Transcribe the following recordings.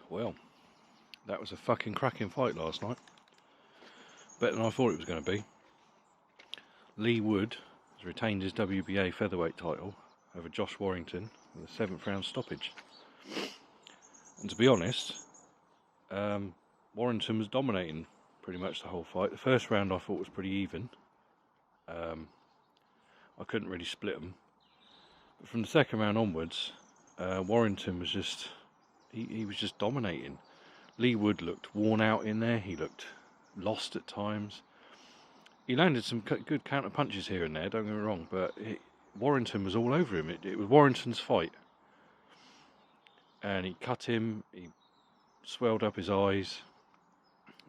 Well, that was a fucking cracking fight last night. Better than I thought it was going to be. Leigh Wood has retained his WBA Featherweight title over Josh Warrington with a 7th round stoppage. And to be honest, Warrington was dominating pretty much the whole fight. The first round I thought was pretty even. I couldn't really split them. But from the second round onwards, Warrington was just... He was just dominating. Leigh Wood looked worn out in there. He looked lost at times. He landed some good counter punches here and there, don't get me wrong, but Warrington was all over him. It was Warrington's fight. And he cut him, he swelled up his eyes.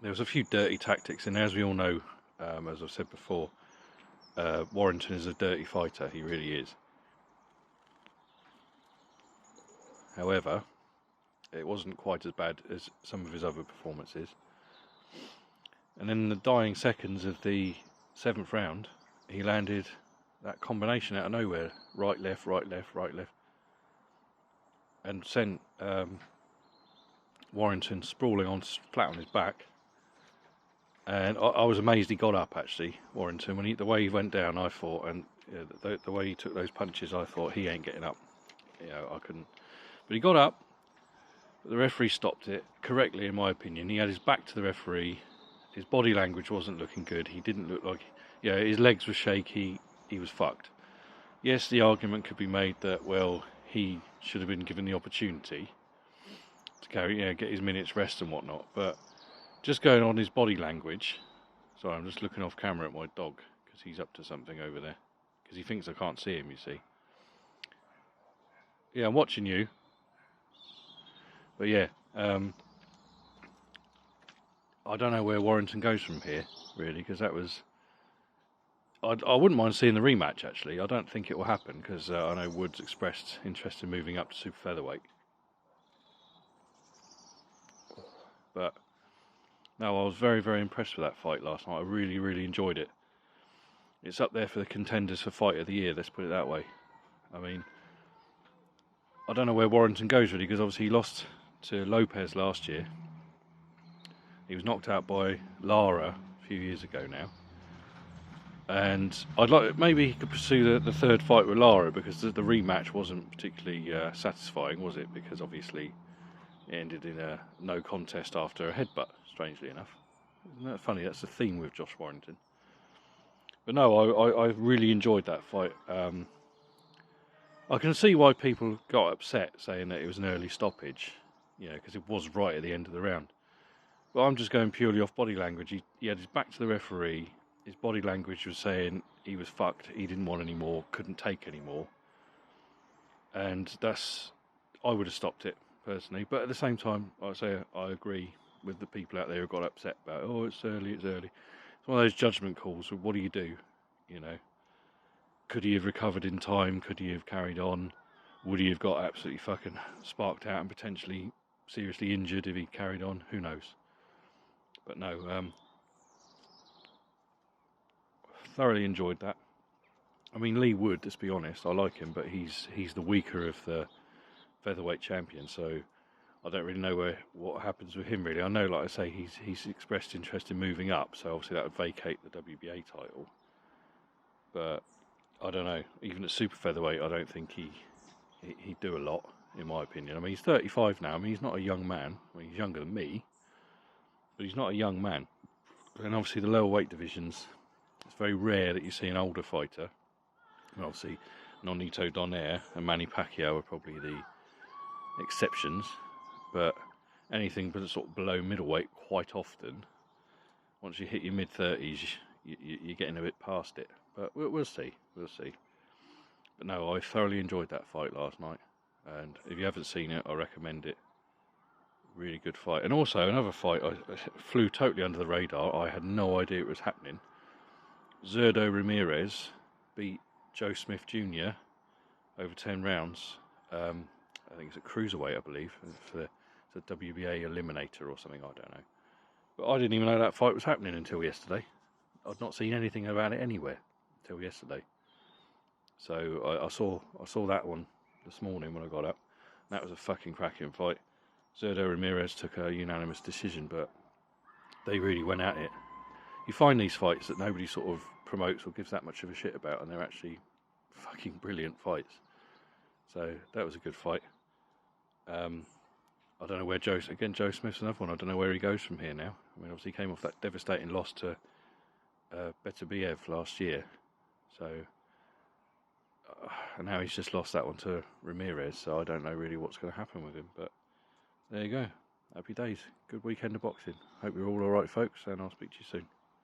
There was a few dirty tactics in there, as we all know, as I've said before. Warrington is a dirty fighter, he really is. However, it wasn't quite as bad as some of his other performances. And then in the dying seconds of the 7th round, he landed that combination out of nowhere. Right, left, right, left, right, left. And sent Warrington sprawling flat on his back. And I was amazed he got up, actually, Warrington. The way he went down, I thought, and the way he took those punches, I thought, he ain't getting up. I couldn't. But he got up. The referee stopped it correctly, in my opinion. He had his back to the referee. His body language wasn't looking good. He didn't look like... his legs were shaky. He was fucked. Yes, the argument could be made that, well, he should have been given the opportunity to get his minutes rest and whatnot. But just going on his body language... Sorry, I'm just looking off camera at my dog, because he's up to something over there. Because he thinks I can't see him, you see. Yeah, I'm watching you. But yeah, I don't know where Warrington goes from here, really, because that was... I wouldn't mind seeing the rematch, actually. I don't think it will happen, because I know Woods expressed interest in moving up to super featherweight. But, no, I was very, very impressed with that fight last night. I really, really enjoyed it. It's up there for the contenders for Fight of the Year, let's put it that way. I mean, I don't know where Warrington goes, really, because obviously he lost to Lopez last year. He was knocked out by Lara a few years ago now. And I'd like... Maybe he could pursue the third fight with Lara, because the rematch wasn't particularly satisfying, was it? Because obviously it ended in a no contest after a headbutt, strangely enough. Isn't that funny? That's the theme with Josh Warrington. But no, I really enjoyed that fight. I can see why people got upset saying that it was an early stoppage, because it was right at the end of the round. But I'm just going purely off body language. He had his back to the referee. His body language was saying he was fucked. He didn't want any more, couldn't take any more. And I would have stopped it, personally. But at the same time, I agree with the people out there who got upset about, oh, it's early, it's early. It's one of those judgment calls. What do you do? Could he have recovered in time? Could he have carried on? Would he have got absolutely fucking sparked out and potentially seriously injured if he carried on? Who knows? But no, thoroughly enjoyed that. I mean, Leigh Wood, let's be honest, I like him, but he's the weaker of the featherweight champion, so I don't really know what happens with him, really. I know, like I say, he's expressed interest in moving up, so obviously that would vacate the WBA title. But I don't know. Even at super featherweight, I don't think he'd do a lot, in my opinion. I mean, he's 35 now. I mean, he's not a young man. I mean, he's younger than me, but he's not a young man. And obviously, the lower weight divisions, it's very rare that you see an older fighter. And obviously, Nonito Donaire and Manny Pacquiao are probably the exceptions. But anything but sort of below middleweight, quite often, once you hit your mid-30s, you're getting a bit past it. But we'll see. We'll see. But no, I thoroughly enjoyed that fight last night. And if you haven't seen it, I recommend it. Really good fight. And also, another fight, I flew totally under the radar. I had no idea it was happening. Zurdo Ramirez beat Joe Smith Jr. over 10 rounds. I think it's a cruiserweight, I believe. It's a WBA eliminator or something, I don't know. But I didn't even know that fight was happening until yesterday. I'd not seen anything about it anywhere until yesterday. So I saw that one this morning when I got up. That was a fucking cracking fight. Zurdo Ramirez took a unanimous decision, but they really went at it. You find these fights that nobody sort of promotes or gives that much of a shit about, and they're actually fucking brilliant fights. So that was a good fight. I don't know where Joe Smith's another one. I don't know where he goes from here now. I mean, obviously he came off that devastating loss to Beterbiev last year. So, and now he's just lost that one to Ramirez. So I don't know really what's going to happen with him. But there you go. Happy days. Good weekend of boxing. Hope you're all alright, folks, and I'll speak to you soon.